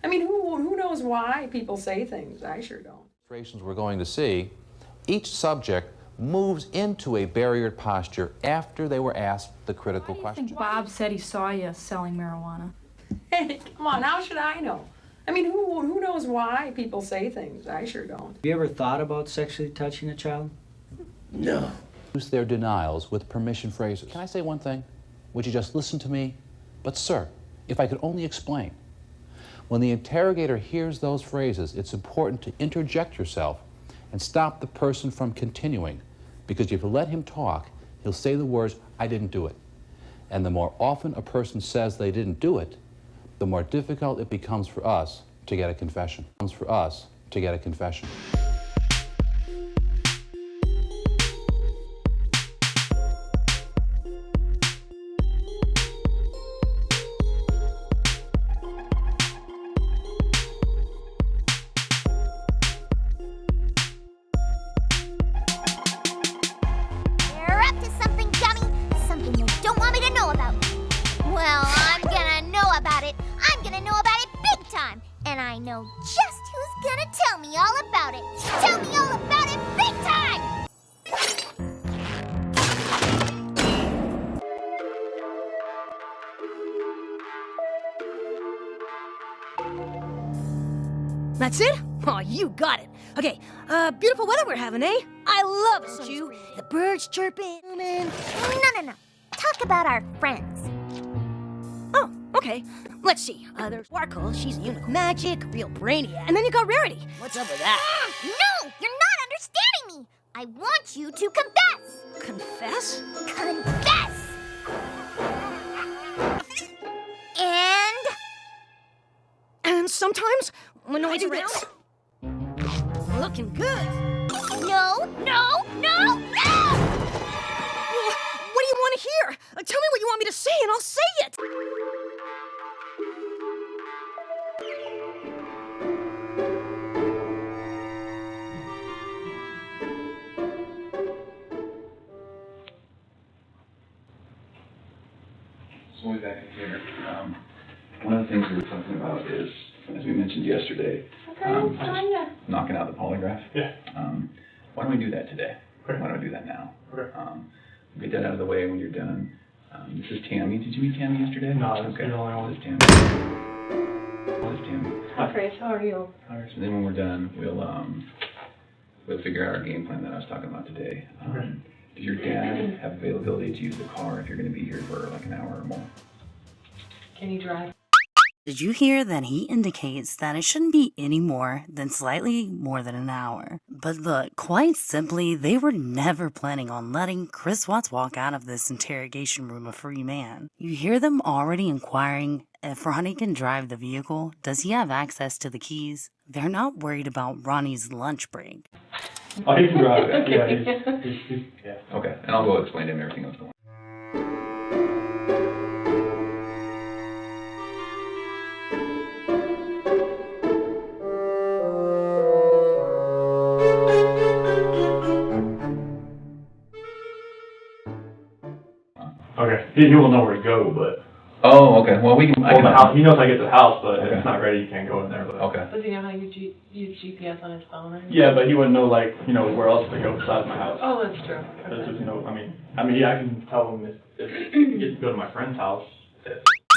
I mean, who knows why people say things? I sure don't. We're going to see, each subject moves into a barriered posture after they were asked the critical question. I think Bob said he saw you selling marijuana. Hey, come on, how should I know? I mean, who knows why people say things? I sure don't. Have you ever thought about sexually touching a child? No. Use their denials with permission phrases. Can I say one thing? Would you just listen to me? But sir, if I could only explain. When the interrogator hears those phrases, it's important to interject yourself and stop the person from continuing, because if you let him talk, he'll say the words, "I didn't do it." And the more often a person says they didn't do it, the more difficult it becomes for us to get a confession. You're up to something, dummy. Something you don't want me to know about. Well, I'm gonna know about it. I'm gonna know about it big time. And I know just who's gonna tell me all about it. Tell me all about it big time! That's it? Oh, you got it. Okay, beautiful weather we're having, eh? I love it, don't you? The birds chirping and... No. Talk about our friends. Oh, okay. Let's see. There's Sparkle, she's a unicorn. Magic, real brainiac. And then you got Rarity. What's up with that? No, you're not understanding me. I want you to confess. Confess? Confess! And sometimes, when I do this... Looking good. No! Well, what do you want to hear? Tell me what you want me to say and I'll say it. So we're back here. One of the things we were talking about is, as we mentioned yesterday, knocking out the polygraph. Yeah. Why don't we do that today? Okay. Why don't we do that now? Okay. Get that out of the way when you're done. This is Tammy. Did you meet Tammy yesterday? No, this is okay. the only one. This is Tammy. This is Tammy. Hi, Chris. How are you? All right. So then when we're done, we'll figure out our game plan that I was talking about today. Okay. Does your dad have availability to use the car if you're going to be here for like an hour or more? Can you drive? Did you hear that he indicates that it shouldn't be any more than slightly more than an hour? But look, quite simply, they were never planning on letting Chris Watts walk out of this interrogation room a free man. You hear them already inquiring if Ronnie can drive the vehicle. Does he have access to the keys? They're not worried about Ronnie's lunch break. Oh, he can drive it. Yeah, he's yeah. Okay, and I'll go explain to him everything that's going on. Okay, he will know where to go, but... Oh, okay. Well, we can... Well, the house, he knows how to get to the house, but if it's not ready, you can't go in there. But. Okay. Does he know how to use GPS on his phone? Or Yeah, but he wouldn't know, like, where else to go besides my house. Oh, that's true. That's just, yeah, I can tell him if he gets to go to my friend's house.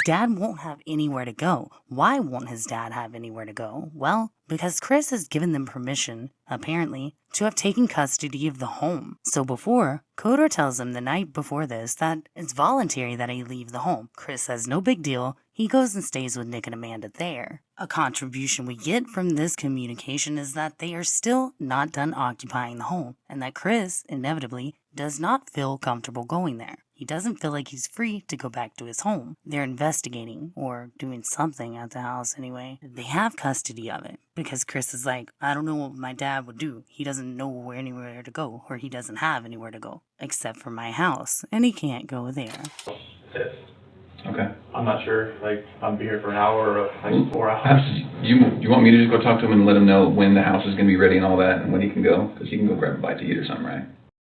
Dad won't have anywhere to go. Why won't his dad have anywhere to go? Well, because Chris has given them permission, apparently, to have taken custody of the home. So before, Coder tells him the night before this that it's voluntary that he leave the home. Chris says no big deal. He goes and stays with Nick and Amanda there. A contribution we get from this communication is that they are still not done occupying the home, and that Chris, inevitably, does not feel comfortable going there. He doesn't feel like he's free to go back to his home. They're investigating, or doing something at the house anyway. They have custody of it, because Chris is like, I don't know what my dad would do. He doesn't know anywhere to go, or he doesn't have anywhere to go, except for my house, and he can't go there. Okay. I'm not sure, like, I'll be here for an hour or like 4 hours. You want me to just go talk to him and let him know when the house is going to be ready and all that, and when he can go? Because he can go grab a bite to eat or something, right?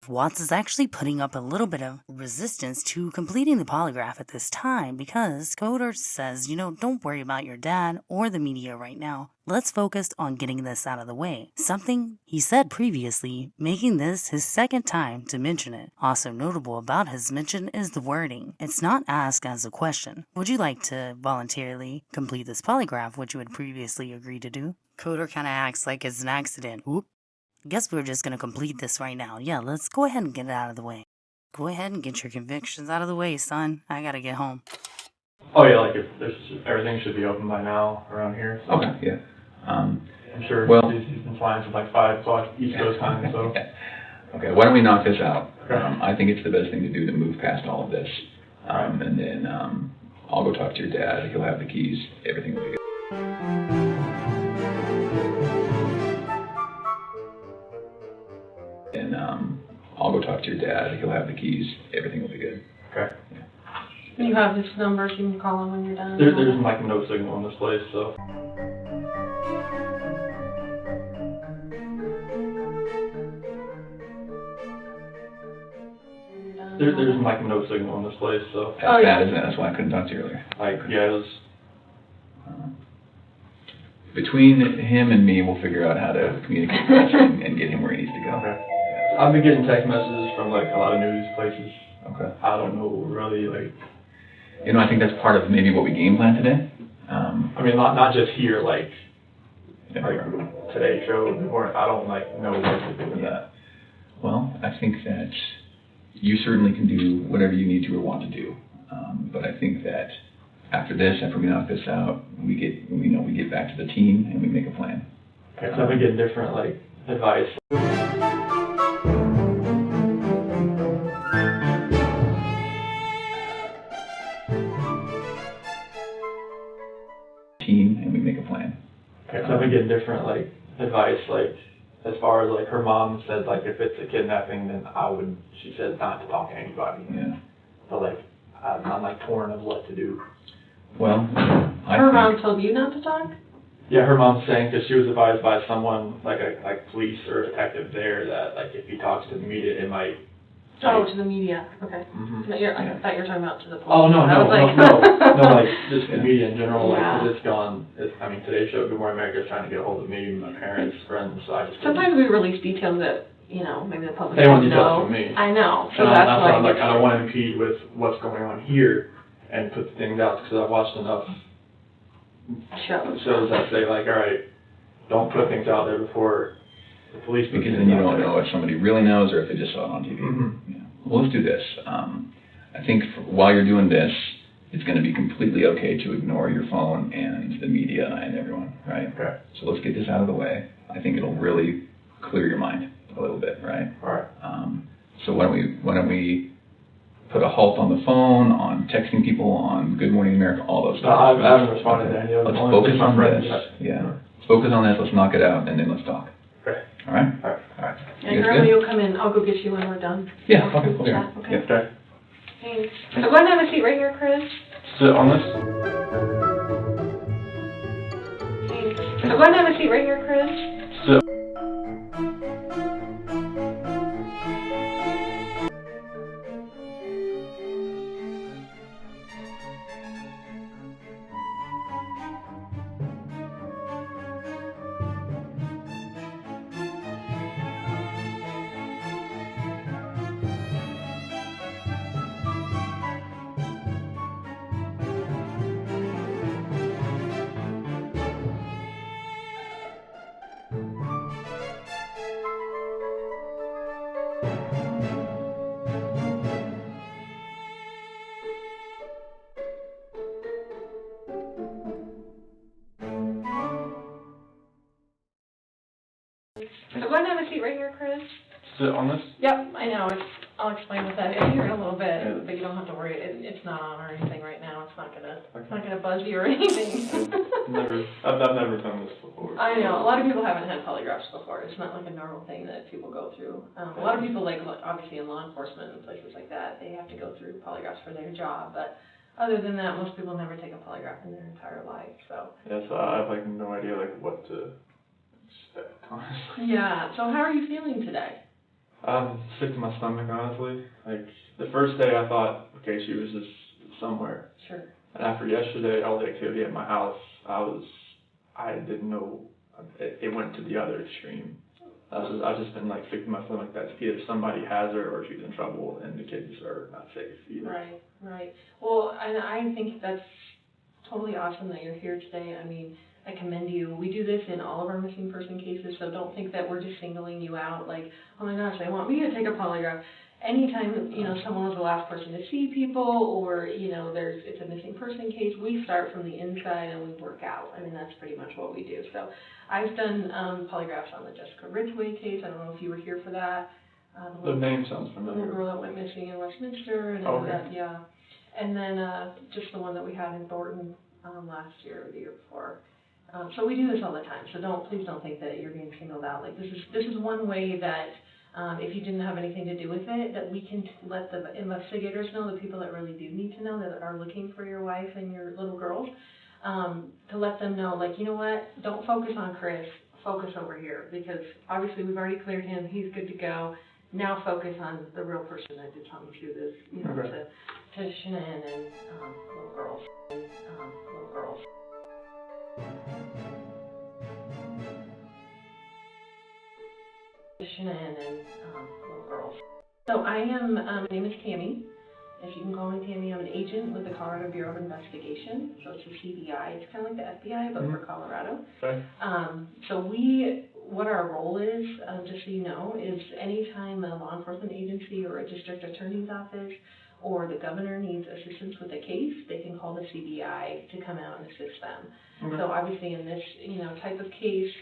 Watts is actually putting up a little bit of resistance to completing the polygraph at this time because Coder says, don't worry about your dad or the media right now. Let's focus on getting this out of the way. Something he said previously, making this his second time to mention it. Also notable about his mention is the wording. It's not asked as a question. Would you like to voluntarily complete this polygraph, which you had previously agreed to do? Coder kind of acts like it's an accident. Whoop. Guess we're just going to complete this right now. Yeah, let's go ahead and get it out of the way. Go ahead and get your convictions out of the way, son. I gotta get home. Oh yeah, like if there's everything should be open by now around here. So Okay, yeah. I'm sure he's been flying since like 5 o'clock East Coast time, so. Okay, why don't we knock this out? Okay. I think it's the best thing to do to move past all of this. And then I'll go talk to your dad. He'll have the keys. Everything will be good. And I'll go talk to your dad. He'll have the keys. Everything will be good. Okay. You have his number, so you can call him when you're done. There's like no signal in this place, so. There's like no signal in this place, so. That's bad, isn't it? That's why I couldn't talk to you earlier. Like, yeah, it was. Between him and me, we'll figure out how to communicate this and get him where he needs to go. Okay. I've been getting text messages from like a lot of news places. Okay. I don't know really like. I think that's part of maybe what we game plan today. I mean, not just here, like today's show, or I don't like know what to do with that. Well, I think that you certainly can do whatever you need to or want to do. But I think that after we knock this out, we get back to the team and we make a plan. Okay, so I've been getting different like advice. And we make a plan. Okay, so I've been getting different like advice, like as far as like her mom said, like if it's a kidnapping, then she said not to talk to anybody. Yeah. So like I'm like torn of what to do. Well, Her mom told you not to talk? Yeah, her mom's saying because she was advised by someone like police or a detective there that like if he talks to the media, it might. Oh, to the media. Okay. Mm-hmm. No, I thought you were talking about to the police. Oh no, I was like, no, like just the media in general. Like, Yeah. 'cause it's gone. Today's show, Good Morning America, is trying to get a hold of me, my parents, friends. So I just sometimes we release details that, maybe the public they want doesn't details know. from me. I know. So And that's why why I'm like, I don't want to impede with what's going on here and put the things out because I've watched enough shows that say like, all right, don't put things out there before the police. Because then you don't know if somebody really knows or if they just saw it on TV. Mm-hmm. Yeah. Well, let's do this. I think while you're doing this, it's going to be completely okay to ignore your phone and the media and everyone, right? Okay. So let's get this out of the way. I think it'll really clear your mind a little bit, right? All right. So why don't we put a halt on the phone, on texting people, on Good Morning America, all those No, stuff. I haven't responded to any of them. Let's Only focus just my on friends. this. Yeah. Let's focus on this. Let's knock it out, and then let's talk. Okay. All right? All right. All right. And You guys Grandma, good? you'll come in. I'll go get you when we're done. Yeah, okay. Cool. Yeah, okay. Yeah. Okay. Thanks. So go ahead and have a seat right here, Chris. Sit on this. Thanks. So go ahead and have a seat right here, Chris. Sit. So go ahead and have a seat right here, Chris. Sit on this. Yep, I know. I'll explain what that is here in a little bit, but you don't have to worry. It's not on or anything right now. It's not gonna buzz you or anything. I've never done this before. I know. A lot of people haven't had polygraphs before. It's not like a normal thing that people go through. A lot of people, like obviously in law enforcement and places like that, they have to go through polygraphs for their job. But other than that, most people never take a polygraph in their entire life. So. Yeah, so I have like no idea like what to expect, honestly. Yeah. So how are you feeling today? I'm sick to my stomach, honestly. Like, the first day I thought, okay, she was just somewhere. Sure. And after yesterday, all the activity at my house, I didn't know, it went to the other extreme. I've just been like sick to my stomach that either somebody has her or she's in trouble and the kids are not safe either. Right, right. Well, and I think that's totally awesome that you're here today. I mean, I commend you. We do this in all of our missing person cases, so don't think that we're just singling you out like, oh my gosh, they want me to take a polygraph. Anytime, you know, someone was the last person to see people or, you know, it's a missing person case, we start from the inside and we work out. I mean, that's pretty much what we do. So I've done polygraphs on the Jessica Ridgway case. I don't know if you were here for that. The name sounds The little familiar. girl that went missing in Westminster and Okay. that, yeah. And then just the one that we had in Thornton last year or the year before. So we do this all the time. So please don't think that you're being singled out. Like this is one way that if you didn't have anything to do with it, that we can let the investigators know, the people that really do need to know, that are looking for your wife and your little girls, to let them know, like, you know what, don't focus on Chris, focus over here, because obviously we've already cleared him, he's good to go. Now focus on the real person that did talk me through this, you know, Okay. to Shanann and little girls. Shanann and little girls. So I am, my name is Tammy. If you can call me Tammy, I'm an agent with the Colorado Bureau of Investigation. So it's a CBI. It's kind of like the FBI, but for Colorado. Okay. So what our role is, just so you know, is anytime a law enforcement agency or a district attorney's office or the governor needs assistance with a case, they can call the CBI to come out and assist them. Okay. So obviously in this, you know, type of case,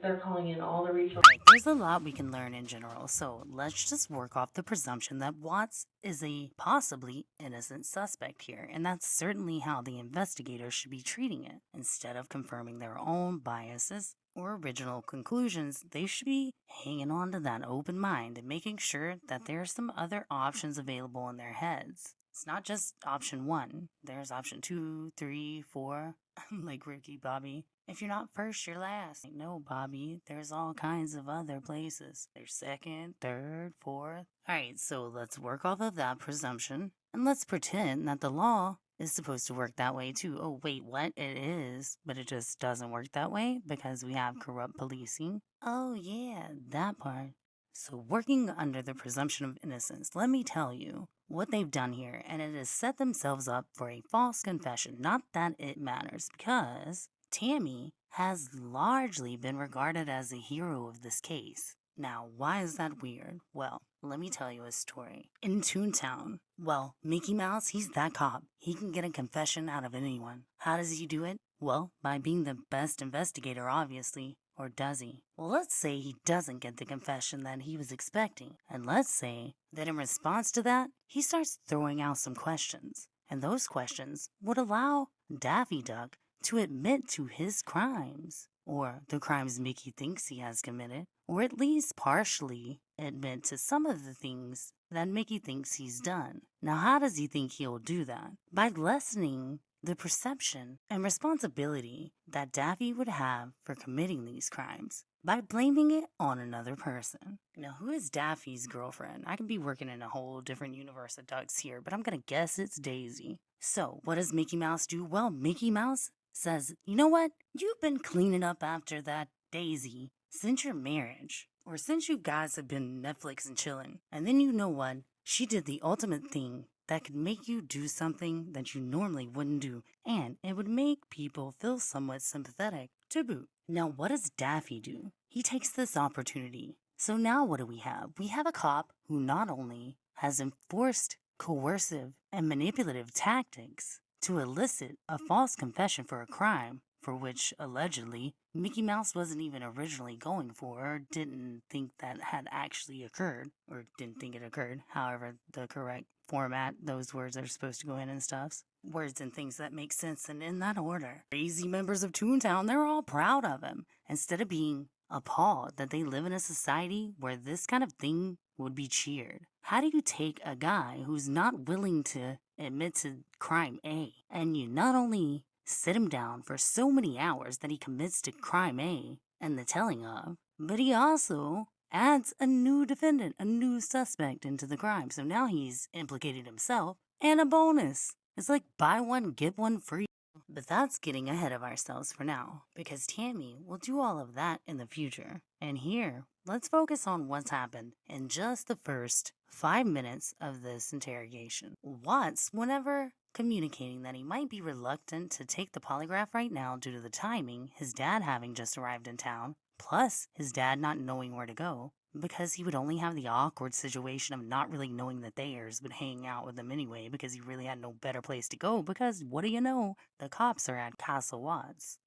they're calling in all the resources. Right, there's a lot we can learn in general, so let's just work off the presumption that Watts is a possibly innocent suspect here, and that's certainly how the investigators should be treating it. Instead of confirming their own biases or original conclusions, they should be hanging on to that open mind and making sure that there are some other options available in their heads. It's not just option 1. There's option 2, 3, 4, like Ricky Bobby. If you're not first, you're last. No, Bobby, there's all kinds of other places. There's second, third, fourth. Alright, so let's work off of that presumption, and let's pretend that the law is supposed to work that way too. Oh, wait, what? It is, but it just doesn't work that way because we have corrupt policing. Oh, yeah, that part. So working under the presumption of innocence, let me tell you what they've done here, and it has set themselves up for a false confession. Not that it matters, because Tammy has largely been regarded as a hero of this case. Now, why is that weird? Well, let me tell you a story. In Toontown, well, Mickey Mouse, he's that cop. He can get a confession out of anyone. How does he do it? Well, by being the best investigator, obviously. Or does he? Well, let's say he doesn't get the confession that he was expecting. And let's say that in response to that, he starts throwing out some questions. And those questions would allow Daffy Duck to admit to his crimes. Or the crimes Mickey thinks he has committed. Or at least partially admit to some of the things that Mickey thinks he's done. Now, how does he think he'll do that? By lessening the perception and responsibility that Daffy would have for committing these crimes by blaming it on another person. Now, who is Daffy's girlfriend? I could be working in a whole different universe of ducks here, but I'm gonna guess it's Daisy. So, what does Mickey Mouse do? Well, Mickey Mouse says, you know what? You've been cleaning up after that Daisy since your marriage, or since you guys have been Netflix and chilling. And then you know what? She did the ultimate thing that could make you do something that you normally wouldn't do, and it would make people feel somewhat sympathetic to boot. Now, what does Daffy do? He takes this opportunity. So now what do we have? We have a cop who not only has enforced coercive and manipulative tactics to elicit a false confession for a crime for which, allegedly, Mickey Mouse wasn't even originally going for or didn't think that had actually occurred, or didn't think it occurred, however the correct format those words are supposed to go in and stuff. Words and things that make sense and in that order. Crazy members of Toontown, they're all proud of him. Instead of being appalled that they live in a society where this kind of thing would be cheered. How do you take a guy who's not willing to admit to crime A, and you not only sit him down for so many hours that he commits to crime A and the telling of, but he also adds a new defendant, a new suspect into the crime. So now he's implicated himself, and a bonus. It's like buy one, get one free. But that's getting ahead of ourselves for now, because Tammy will do all of that in the future. And here, let's focus on what's happened in just the first 5 minutes of this interrogation. Watts, whenever communicating that he might be reluctant to take the polygraph right now due to the timing, his dad having just arrived in town, plus his dad not knowing where to go, because he would only have the awkward situation of not really knowing that theirs, but hanging out with them anyway because he really had no better place to go because, what do you know, the cops are at Castle Watts.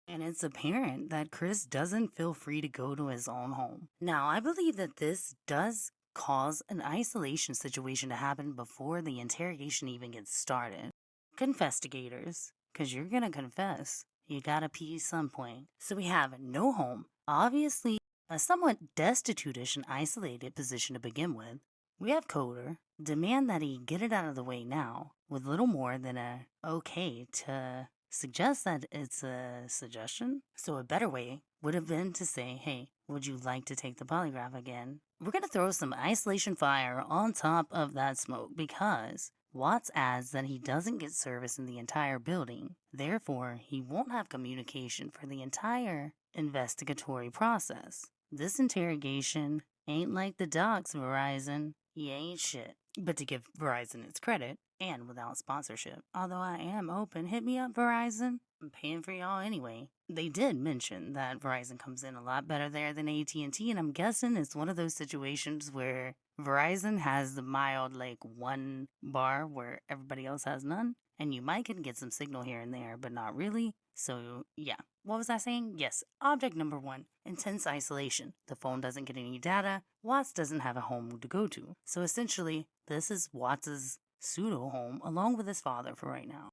And it's apparent that Chris doesn't feel free to go to his own home. Now, I believe that this does cause an isolation situation to happen before the interrogation even gets started. Confess-tigators, because you're gonna confess. You gotta pee at some point. So we have no home, obviously a somewhat destitute-ish and isolated position to begin with. We have Coder, demand that he get it out of the way now, with little more than a okay to suggest that it's a suggestion. So a better way would have been to say, hey, would you like to take the polygraph again? We're going to throw some isolation fire on top of that smoke because Watts adds that he doesn't get service in the entire building. Therefore, he won't have communication for the entire investigatory process. This interrogation ain't like the docs, Verizon. You ain't shit. But to give Verizon its credit, and without sponsorship, although I am open, hit me up, Verizon. I'm paying for y'all anyway. They did mention that Verizon comes in a lot better there than AT&T, and I'm guessing it's one of those situations where Verizon has the mild, like, one bar where everybody else has none, and you might can get some signal here and there, but not really. So, yeah. What was I saying? Yes, object number 1, intense isolation. The phone doesn't get any data. Watts doesn't have a home to go to. So essentially, this is Watts's pseudo-home along with his father for right now.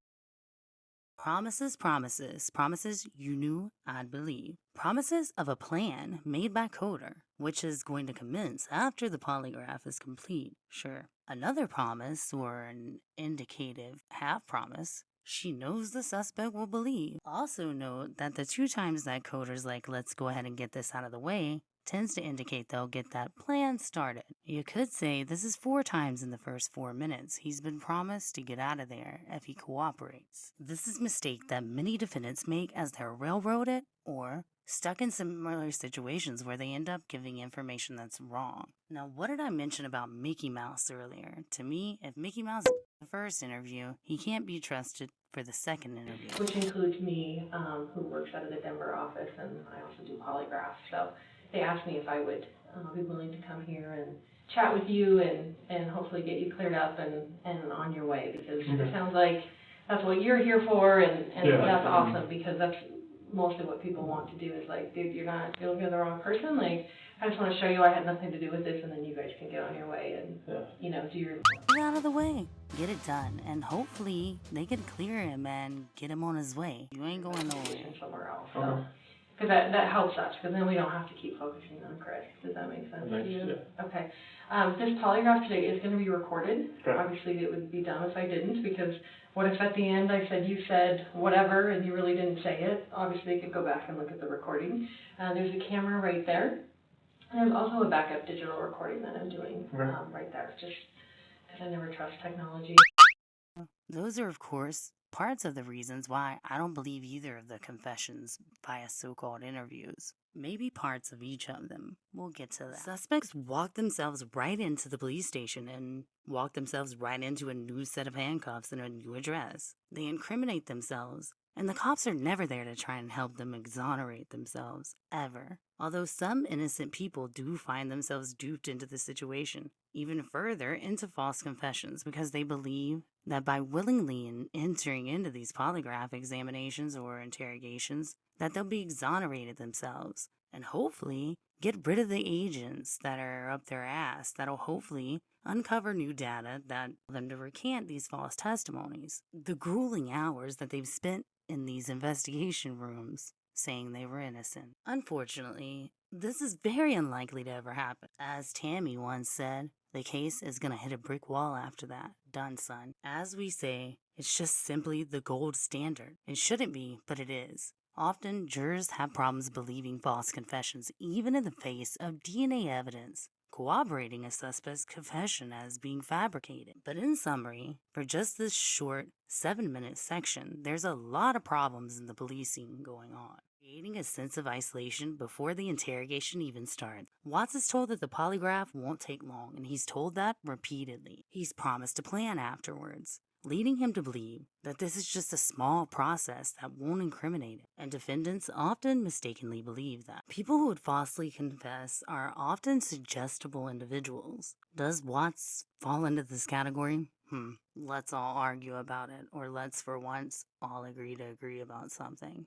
Promises, promises, promises you knew I'd believe. Promises of a plan made by Coder, which is going to commence after the polygraph is complete, sure. Another promise, or an indicative half-promise, she knows the suspect will believe. Also note that the 2 times that Coder's like, let's go ahead and get this out of the way, tends to indicate they'll get that plan started. You could say this is 4 times in the first 4 minutes he's been promised to get out of there if he cooperates. This is a mistake that many defendants make as they're railroaded or stuck in similar situations where they end up giving information that's wrong. Now, what did I mention about Mickey Mouse earlier? To me, if Mickey Mouse is the first interview, he can't be trusted for the second interview. Which includes me, who works out of the Denver office, and I also do polygraphs. So they asked me if I would be willing to come here and chat with you and hopefully get you cleared up and on your way, because it sounds like that's what you're here for, and that's awesome, because that's mostly what people want to do is like, dude, you're looking at the wrong person. Like, I just want to show you I had nothing to do with this, and then you guys can get on your way and, you know, do your... Get out of the way. Get it done. And hopefully they can clear him and get him on his way. You ain't going nowhere. Somewhere else. So, because that helps us, because then we don't have to keep focusing on Chris. Does that make sense to you? Yeah. Okay. This polygraph today is going to be recorded. Okay. Obviously, it would be dumb if I didn't, because what if at the end I said you said whatever and you really didn't say it? Obviously, you could go back and look at the recording. There's a camera right there. And there's also a backup digital recording that I'm doing right there, just because I never trust technology. Those are, of course, parts of the reasons why I don't believe either of the confessions via so-called interviews. Maybe parts of each of them. We'll get to that. Suspects walk themselves right into the police station and walk themselves right into a new set of handcuffs and a new address. They incriminate themselves, and the cops are never there to try and help them exonerate themselves, ever. Although some innocent people do find themselves duped into the situation, even further into false confessions, because they believe that by willingly entering into these polygraph examinations or interrogations, that they'll be exonerated themselves, and hopefully get rid of the agents that are up their ass that'll hopefully uncover new data that allow them to recant these false testimonies. The grueling hours that they've spent in these investigation rooms saying they were innocent. Unfortunately, this is very unlikely to ever happen. As Tammy once said, the case is gonna hit a brick wall after that. Done, son. As we say, it's just simply the gold standard. It shouldn't be, but it is. Often, jurors have problems believing false confessions even in the face of DNA evidence corroborating a suspect's confession as being fabricated. But in summary, for just this short 7-minute section, there's a lot of problems in the policing going on, creating a sense of isolation before the interrogation even starts. Watts is told that the polygraph won't take long, and he's told that repeatedly. He's promised a plan afterwards, leading him to believe that this is just a small process that won't incriminate him, and defendants often mistakenly believe that. People who would falsely confess are often suggestible individuals. Does Watts fall into this category? Let's all argue about it, or let's for once all agree to agree about something.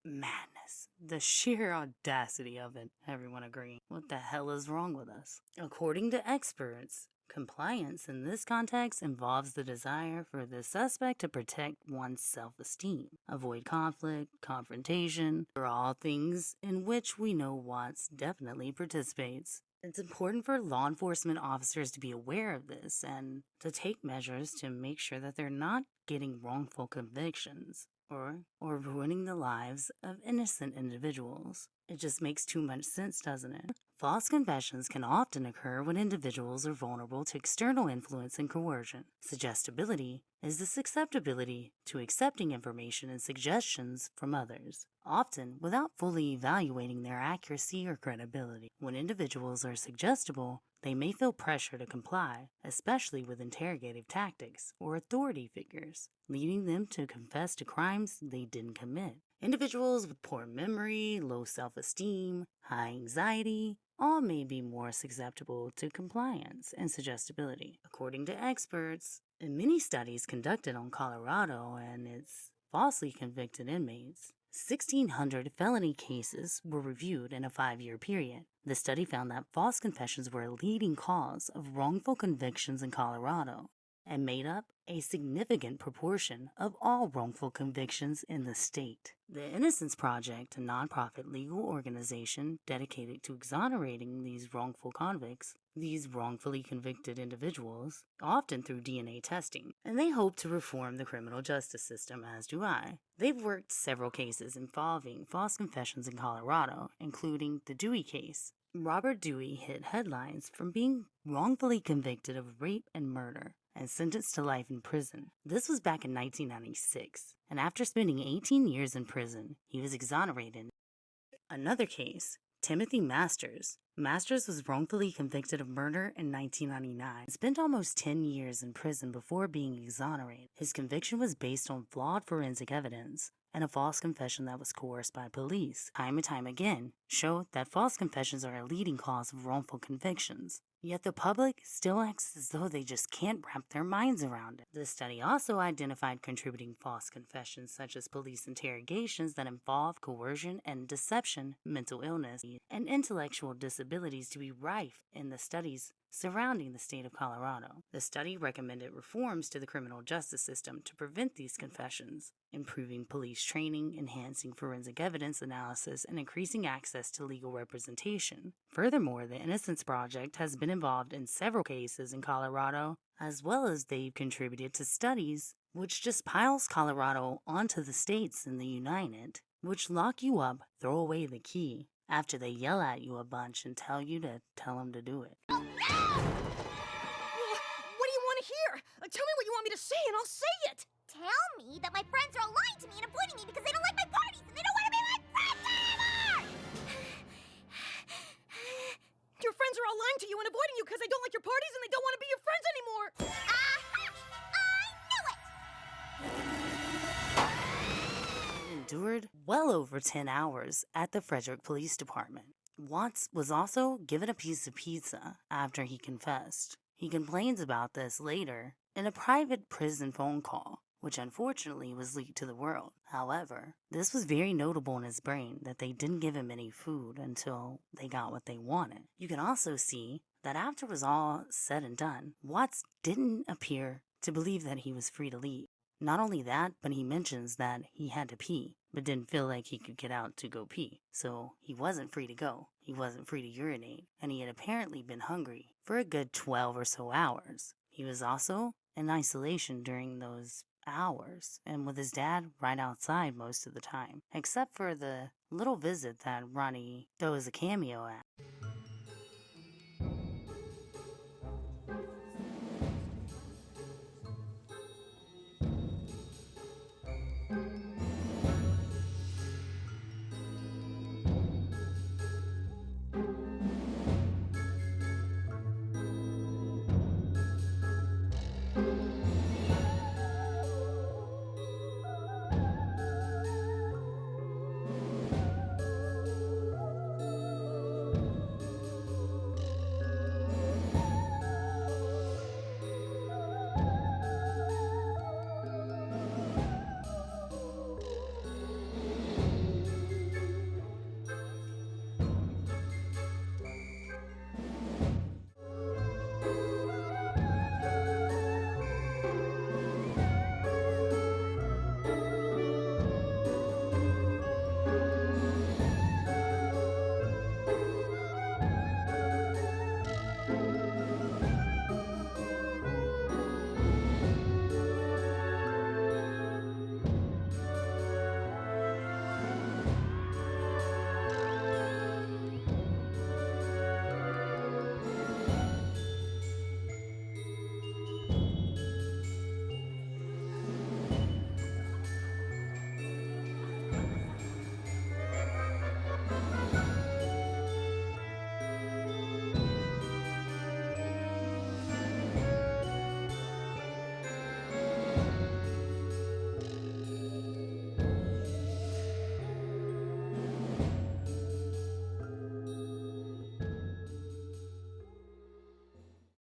Madness. The sheer audacity of it. Everyone agreeing. What the hell is wrong with us? According to experts, compliance in this context involves the desire for the suspect to protect one's self-esteem, avoid conflict, confrontation, are all things in which we know Watts definitely participates. It's important for law enforcement officers to be aware of this and to take measures to make sure that they're not getting wrongful convictions or ruining the lives of innocent individuals. It just makes too much sense, doesn't it? False confessions can often occur when individuals are vulnerable to external influence and coercion. Suggestibility is the susceptibility to accepting information and suggestions from others, often without fully evaluating their accuracy or credibility. When individuals are suggestible, they may feel pressure to comply, especially with interrogative tactics or authority figures, leading them to confess to crimes they didn't commit. Individuals with poor memory, low self-esteem, high anxiety, all may be more susceptible to compliance and suggestibility. According to experts, in many studies conducted on Colorado and its falsely convicted inmates, 1,600 felony cases were reviewed in a 5-year period. The study found that false confessions were a leading cause of wrongful convictions in Colorado and made up a significant proportion of all wrongful convictions in the state. The Innocence Project, a nonprofit legal organization dedicated to exonerating these wrongful convicts, these wrongfully convicted individuals, often through DNA testing, and they hope to reform the criminal justice system, as do I. They've worked several cases involving false confessions in Colorado, including the Dewey case. Robert Dewey hit headlines from being wrongfully convicted of rape and murder and sentenced to life in prison. This was back in 1996, and after spending 18 years in prison, he was exonerated. Another case, Timothy Masters. Masters was wrongfully convicted of murder in 1999 and spent almost 10 years in prison before being exonerated. His conviction was based on flawed forensic evidence and a false confession that was coerced by police. Time and time again showed that false confessions are a leading cause of wrongful convictions. Yet the public still acts as though they just can't wrap their minds around it. The study also identified contributing false confessions such as police interrogations that involve coercion and deception, mental illness, and intellectual disabilities to be rife in the studies surrounding the state of Colorado. The study recommended reforms to the criminal justice system to prevent these confessions, improving police training, enhancing forensic evidence analysis, and increasing access to legal representation. Furthermore, the Innocence Project has been involved in several cases in Colorado, as well as they've contributed to studies which just piles Colorado onto the states in the United, which lock you up, throw away the key, after they yell at you a bunch and tell you to tell them to do it. What do you want to hear? Tell me what you want me to say and I'll say it! Tell me that my friends are all lying to me and avoiding me because they don't like my parties and they don't want to be my friends anymore! Your friends are all lying to you and avoiding you because they don't like your parties and they don't want to be your friends anymore! Endured well over 10 hours at the Frederick Police Department. Watts was also given a piece of pizza after he confessed. He complains about this later in a private prison phone call, which unfortunately was leaked to the world. However, this was very notable in his brain that they didn't give him any food until they got what they wanted. You can also see that after it was all said and done, Watts didn't appear to believe that he was free to leave. Not only that, but he mentions that he had to pee, but didn't feel like he could get out to go pee. So he wasn't free to go. He wasn't free to urinate, and he had apparently been hungry for a good 12 or so hours. He was also in isolation during those hours, and with his dad right outside most of the time, except for the little visit that Ronnie throws a cameo at.